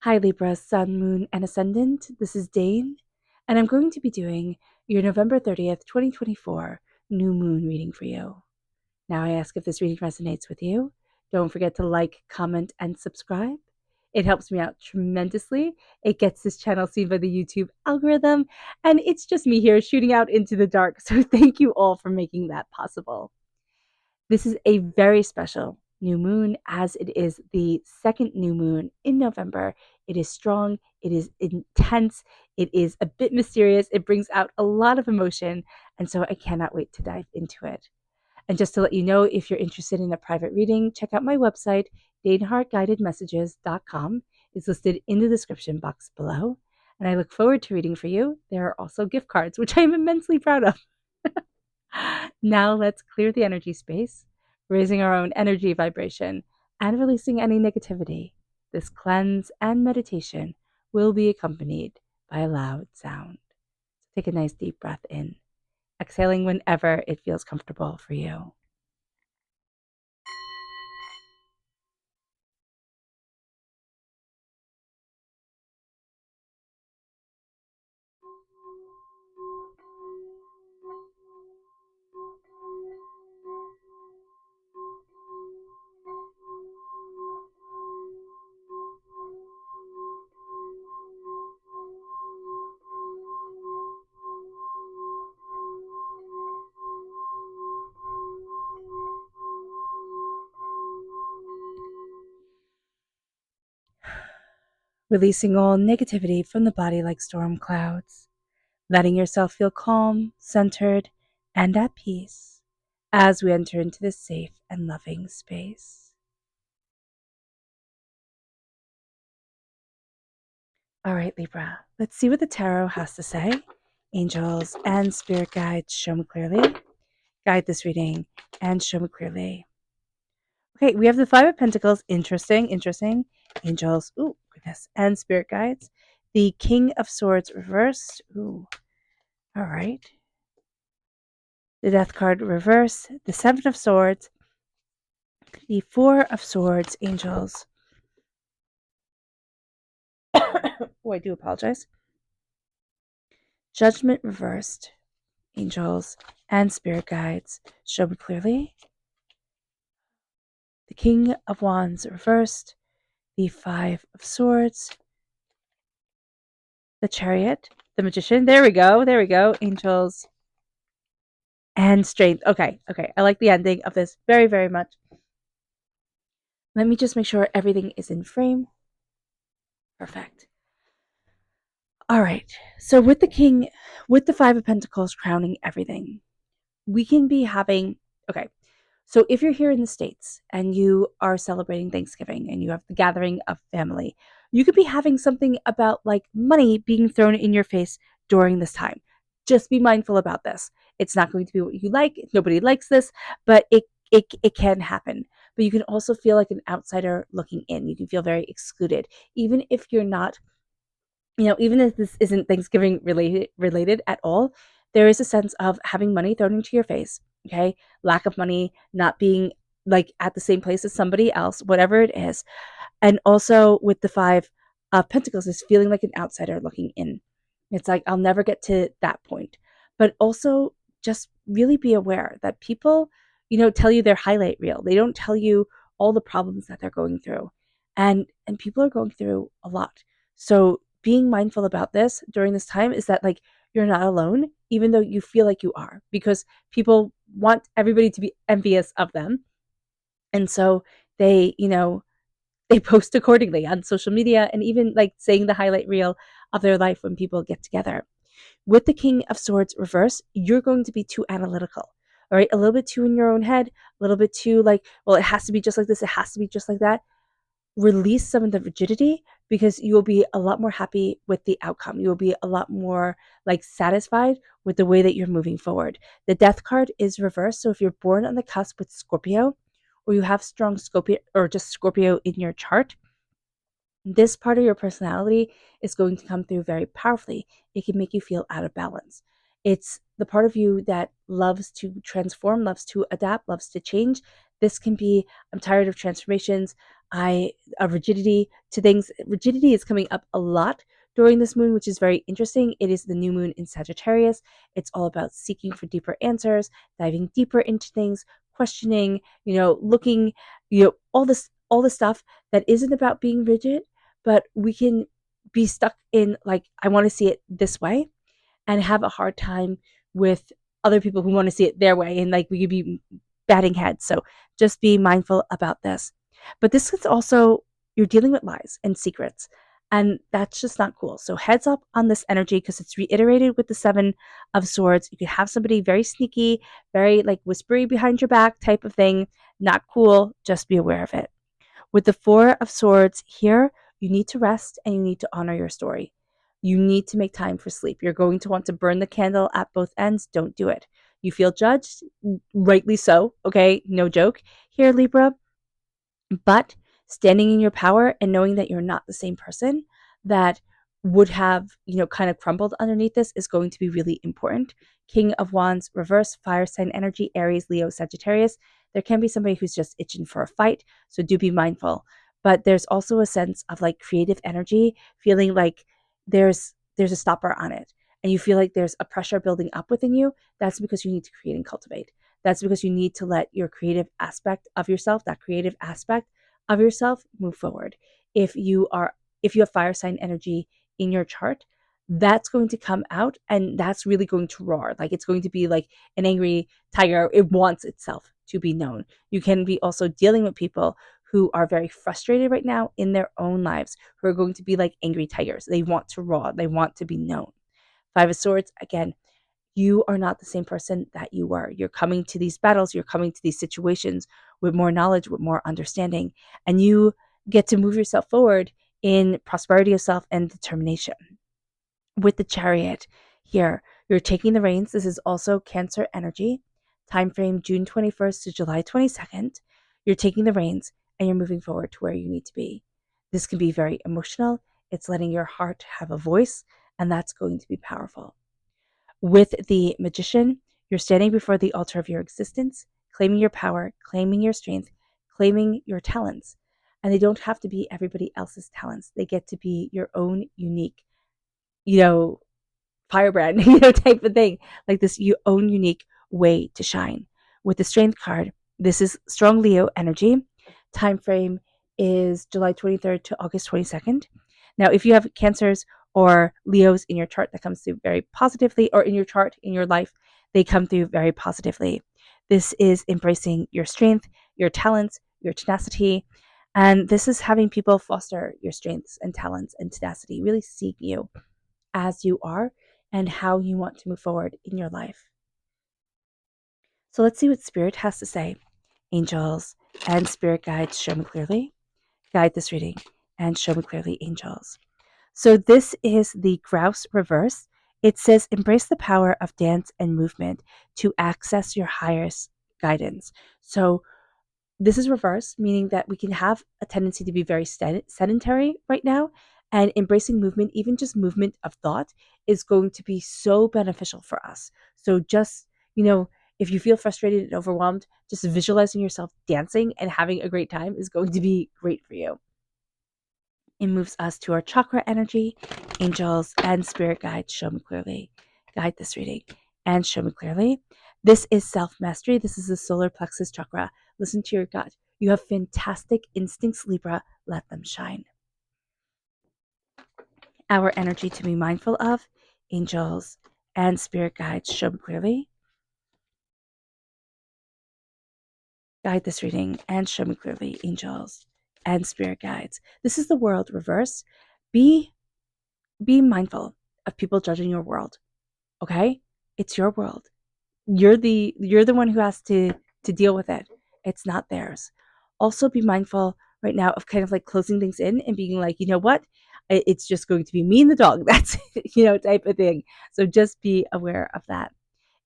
Hi Libra, Sun, Moon, and Ascendant. This is Dane, and I'm going to be doing your November 30th, 2024 new moon reading for you. Now, I ask if this reading resonates with you. Don't forget to like, comment, and subscribe. It helps me out tremendously. It gets this channel seen by the YouTube algorithm, and it's just me here shooting out into the dark. So, thank you all for making that possible. This is a very special new moon, as it is the second new moon in November. It is strong, it is intense, it is a bit mysterious, it brings out a lot of emotion, and so I cannot wait to dive into it. And just to let you know, if you're interested in a private reading, check out my website, danehartguidedmessages.com. It's listed in the description box below. And I look forward to reading for you. There are also gift cards, which I am immensely proud of. Now let's clear the energy space, raising our own energy vibration and releasing any negativity. This cleanse and meditation will be accompanied by a loud sound. Take a nice deep breath in, exhaling whenever it feels comfortable for you. Releasing all negativity from the body like storm clouds, letting yourself feel calm, centered, and at peace as we enter into this safe and loving space. All right, Libra, let's see what the tarot has to say. Angels and spirit guides, show me clearly. Guide this reading and show me clearly. Okay, we have the Five of Pentacles. Interesting, interesting. Angels, ooh, goodness, and spirit guides. The King of Swords reversed. Ooh, all right. The Death card reversed. The Seven of Swords. The Four of Swords, angels. Oh, I do apologize. Judgment reversed. Angels and spirit guides, show me clearly. The King of Wands reversed. The Five of Swords. The Chariot. The Magician. There we go. There we go. Angels and Strength. Okay. I like the ending of this very, very much. Let me just make sure everything is in frame. Perfect. All right. So with the Five of Pentacles crowning everything, we can be having, okay. So if you're here in the States and you are celebrating Thanksgiving and you have the gathering of family, you could be having something about like money being thrown in your face during this time. Just be mindful about this. It's not going to be what you like. Nobody likes this, but it can happen. But you can also feel like an outsider looking in. You can feel very excluded, even if you're not, even if this isn't Thanksgiving related at all. There is a sense of having money thrown into your face. Okay, lack of money, not being like at the same place as somebody else, whatever it is. And also with the Five of Pentacles is feeling like an outsider looking in. It's like, I'll never get to that point. But also just really be aware that people, tell you their highlight reel. They don't tell you all the problems that they're going through. And people are going through a lot. So being mindful about this during this time is that like you're not alone, even though you feel like you are, because people want everybody to be envious of them. And so they, they post accordingly on social media and even like saying the highlight reel of their life when people get together. With the King of Swords reverse, you're going to be too analytical. All right, a little bit too in your own head, a little bit too like, well, it has to be just like this, it has to be just like that. Release some of the rigidity because you will be a lot more happy with the outcome. You will be a lot more like satisfied with the way that you're moving forward. The Death card is reversed. So if you're born on the cusp with Scorpio, or you have strong Scorpio or just Scorpio in your chart, this part of your personality is going to come through very powerfully. It can make you feel out of balance. It's the part of you that loves to transform, loves to adapt, loves to change. This can be, I'm tired of transformations. a rigidity to things. Rigidity is coming up a lot during this moon, which is very interesting. It is the new moon in Sagittarius. It's all about seeking for deeper answers, diving deeper into things, questioning, looking, all this stuff that isn't about being rigid, but we can be stuck in like, I want to see it this way, and have a hard time with other people who want to see it their way, and like we could be batting heads. So just be mindful about this. But this is also, you're dealing with lies and secrets, and that's just not cool. So heads up on this energy, because it's reiterated with the 7 of Swords. You could have somebody very sneaky, very like whispery behind your back type of thing. Not cool. Just be aware of it. With the 4 of Swords here, you need to rest and you need to honor your story. You need to make time for sleep. You're going to want to burn the candle at both ends. Don't do it. You feel judged, rightly so. Okay, no joke here, Libra. But standing in your power and knowing that you're not the same person that would have, kind of crumbled underneath this is going to be really important. King of Wands, reverse, fire sign energy, Aries, Leo, Sagittarius. There can be somebody who's just itching for a fight, so do be mindful. But there's also a sense of like creative energy, feeling like there's a stopper on it, and you feel like there's a pressure building up within you. That's because you need to create and cultivate. That's because you need to let your creative aspect of yourself, that creative aspect of yourself, move forward. If you have fire sign energy in your chart, that's going to come out and that's really going to roar. Like it's going to be like an angry tiger. It wants itself to be known. You can be also dealing with people who are very frustrated right now in their own lives, who are going to be like angry tigers. They want to roar. They want to be known. 5 of Swords, again, you are not the same person that you were. You're coming to these battles, you're coming to these situations with more knowledge, with more understanding, and you get to move yourself forward in prosperity of self and determination. With the Chariot here, you're taking the reins. This is also Cancer energy. Time frame June 21st to July 22nd. You're taking the reins and you're moving forward to where you need to be. This can be very emotional. It's letting your heart have a voice, and that's going to be powerful. With the Magician, you're standing before the altar of your existence, claiming your power, claiming your strength, claiming your talents. And they don't have to be everybody else's talents. They get to be your own unique, you know, firebrand, type of thing. Like this your own unique way to shine. With the Strength card, this is strong Leo energy. Time frame is July 23rd to August 22nd. Now, if you have Cancers or Leos in your chart, that comes through very positively, or in your chart, in your life, they come through very positively. This is embracing your strength, your talents, your tenacity, and this is having people foster your strengths and talents and tenacity, really seek you as you are and how you want to move forward in your life. So let's see what Spirit has to say. Angels and Spirit guides, show me clearly. Guide this reading and show me clearly, angels. So this is the Grouse reverse. It says, embrace the power of dance and movement to access your highest guidance. So this is reverse, meaning that we can have a tendency to be very sedentary right now, and embracing movement, even just movement of thought, is going to be so beneficial for us. So just, if you feel frustrated and overwhelmed, just visualizing yourself dancing and having a great time is going to be great for you. It moves us to our chakra energy. Angels and spirit guides, show me clearly. Guide this reading and show me clearly. This is self-mastery. This is the solar plexus chakra. Listen to your gut. You have fantastic instincts, Libra. Let them shine. Our energy to be mindful of. Angels and spirit guides, show me clearly. Guide this reading and show me clearly, angels and spirit guides. This is the World reverse. Be mindful of people judging your world. Okay? It's your world. You're the one who has to deal with it. It's not theirs. Also be mindful right now of kind of like closing things in and being like, you know what? It's just going to be me and the dog. That's type of thing. So just be aware of that.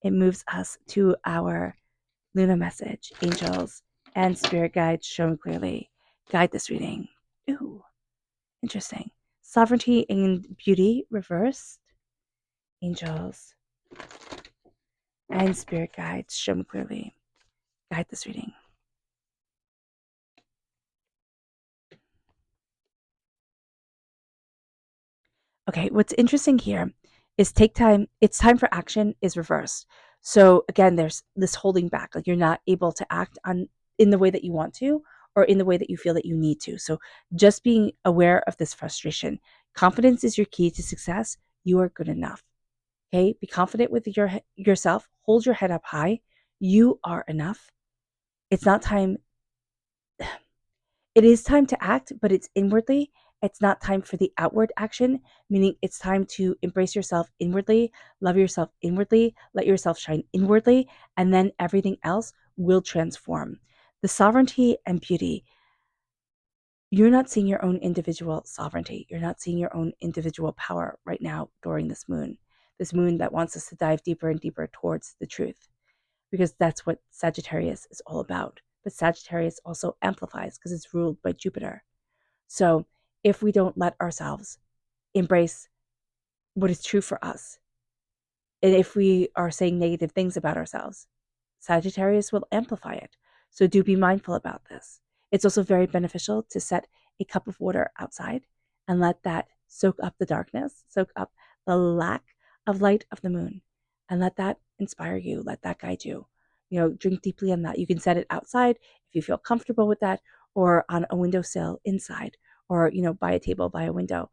It moves us to our Luna message. Angels and spirit guides, show me clearly. Guide this reading. Ooh, interesting. Sovereignty and beauty reversed. Angels and spirit guides, show me clearly. Guide this reading. Okay, what's interesting here is take time, it's time for action is reversed. So again, there's this holding back, like you're not able to act on in the way that you want to or in the way that you feel that you need to. So just being aware of this frustration. Confidence is your key to success. You are good enough. Okay? Be confident with yourself. Hold your head up high. You are enough. It's not time It is time to act, but it's inwardly. It's not time for the outward action, meaning it's time to embrace yourself inwardly, love yourself inwardly, let yourself shine inwardly, and then everything else will transform. The sovereignty and beauty, you're not seeing your own individual sovereignty. You're not seeing your own individual power right now during this moon that wants us to dive deeper and deeper towards the truth, because that's what Sagittarius is all about. But Sagittarius also amplifies because it's ruled by Jupiter. So if we don't let ourselves embrace what is true for us, and if we are saying negative things about ourselves, Sagittarius will amplify it. So do be mindful about this. It's also very beneficial to set a cup of water outside and let that soak up the darkness, soak up the lack of light of the moon, and let that inspire you, let that guide you. Drink deeply on that. You can set it outside if you feel comfortable with that, or on a windowsill inside, or by a table, by a window.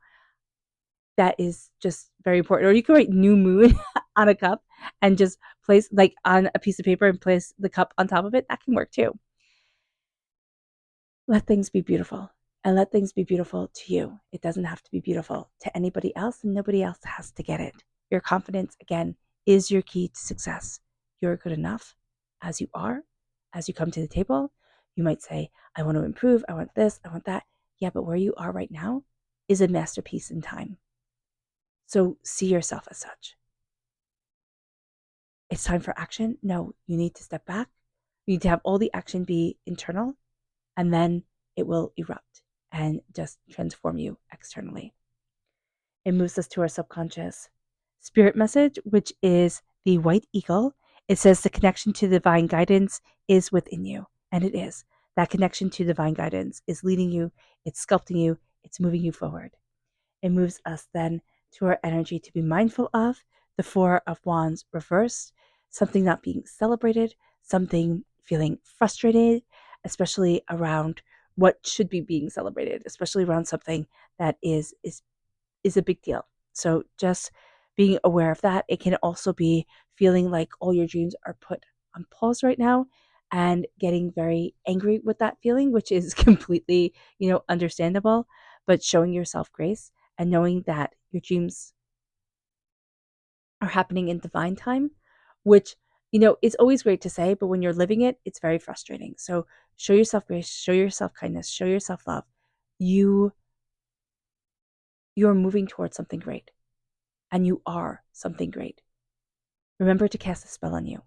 That is just very important. Or you can write new moon on a cup and just place like on a piece of paper and place the cup on top of it. That can work too. Let things be beautiful, and let things be beautiful to you. It doesn't have to be beautiful to anybody else, and nobody else has to get it. Your confidence, again, is your key to success. You're good enough as you are. As you come to the table, you might say, I want to improve. I want this. I want that. Yeah, but where you are right now is a masterpiece in time. So see yourself as such. It's time for action. No, you need to step back. You need to have all the action be internal, and then it will erupt and just transform you externally. It moves us to our subconscious spirit message, which is the white eagle. It says the connection to divine guidance is within you, and it is. That connection to divine guidance is leading you, it's sculpting you, it's moving you forward. It moves us then to our energy to be mindful of the Four of Wands reversed, something not being celebrated, something feeling frustrated, especially around what should be being celebrated, especially around something that is a big deal. So just being aware of that. It can also be feeling like all your dreams are put on pause right now and getting very angry with that feeling, which is completely, understandable, but showing yourself grace and knowing that your dreams are happening in divine time, which, is always great to say, but when you're living it, it's very frustrating. So show yourself grace, show yourself kindness, show yourself love. You you're moving towards something great, and you are something great. Remember to cast a spell on you,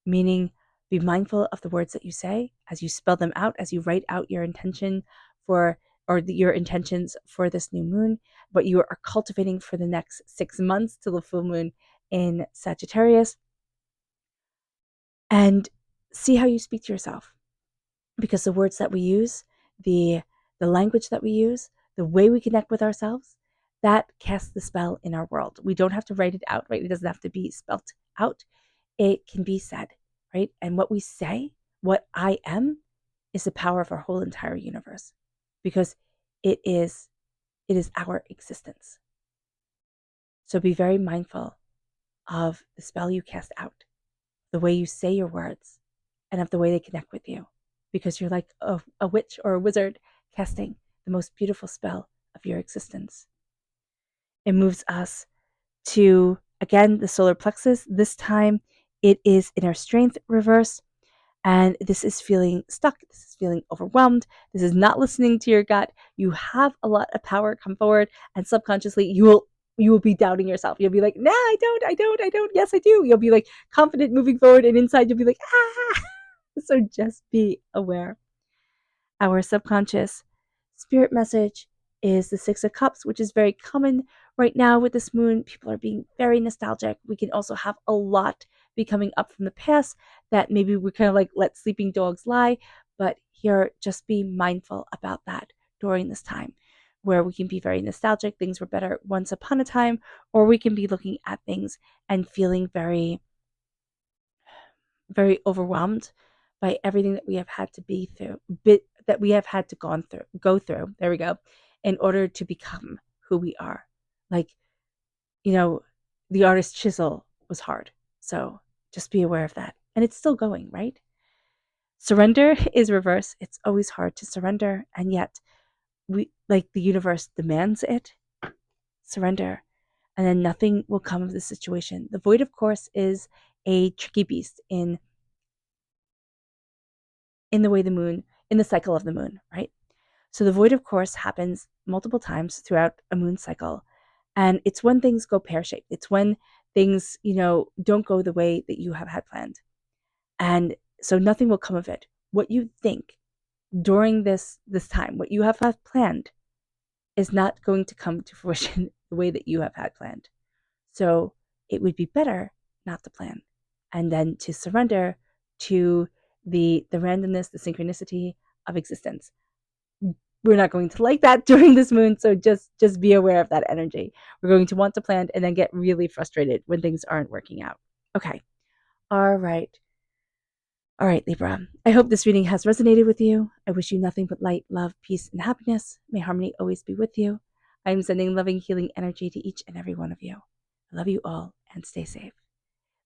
meaning be mindful of the words that you say as you spell them out, as you write out your intention your intentions for this new moon, what you are cultivating for the next 6 months till the full moon in Sagittarius, and see how you speak to yourself. Because the words that we use, the language that we use, the way we connect with ourselves, that casts the spell in our world. We don't have to write it out, right? It doesn't have to be spelt out. It can be said, right? And what we say, what I am, is the power of our whole entire universe, because it is our existence. So be very mindful of the spell you cast out, the way you say your words, and of the way they connect with you, because you're like a witch or a wizard casting the most beautiful spell of your existence. It moves us to, again, the solar plexus. This time it is inner strength reverse. And this is feeling stuck. This is feeling overwhelmed. This is not listening to your gut. You have a lot of power. Come forward, and subconsciously you will be doubting yourself. You'll be like, nah, I don't. Yes, I do. You'll be like confident moving forward, and inside you'll be like, ah. So just be aware. Our subconscious spirit message is the Six of Cups, which is very common right now with this moon. People are being very nostalgic. We can also have a lot be coming up from the past that maybe we kind of like let sleeping dogs lie. But here, just be mindful about that during this time. where we can be very nostalgic. Things were better once upon a time, or we can be looking at things and feeling very, very overwhelmed by everything that we have had to be through, that we have had to go through. There we go, in order to become who we are. Like, the artist's chisel was hard. So just be aware of that. And it's still going, right? Surrender is reverse. It's always hard to surrender. And yet, the universe demands it. Surrender. And then nothing will come of the situation. The void, of course, is a tricky beast in the way the moon, in the cycle of the moon, right? So the void, of course, happens multiple times throughout a moon cycle. And it's when things go pear-shaped. It's when things, don't go the way that you have had planned. And so nothing will come of it. What you think during this time, what you have had planned, is not going to come to fruition the way that you have had planned. So it would be better not to plan, and then to surrender to the randomness, the synchronicity of existence. We're not going to like that during this moon, so just be aware of that energy. We're going to want to plan and then get really frustrated when things aren't working out. Okay. All right, Libra. I hope this reading has resonated with you. I wish you nothing but light, love, peace, and happiness. May harmony always be with you. I am sending loving, healing energy to each and every one of you. I love you all, and stay safe.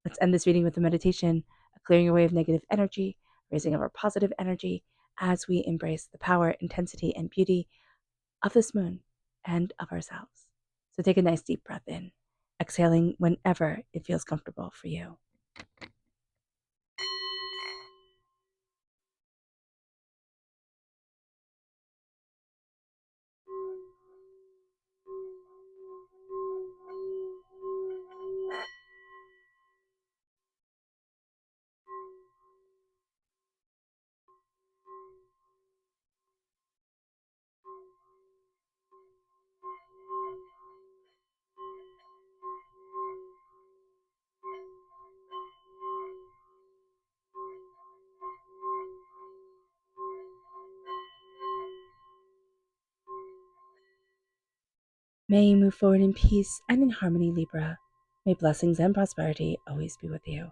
Let's end this reading with a meditation, a clearing away of negative energy, raising of our positive energy as we embrace the power, intensity, and beauty of this moon and of ourselves. So take a nice deep breath in, exhaling whenever it feels comfortable for you. May you move forward in peace and in harmony, Libra. May blessings and prosperity always be with you.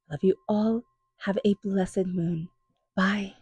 I love you all. Have a blessed moon. Bye.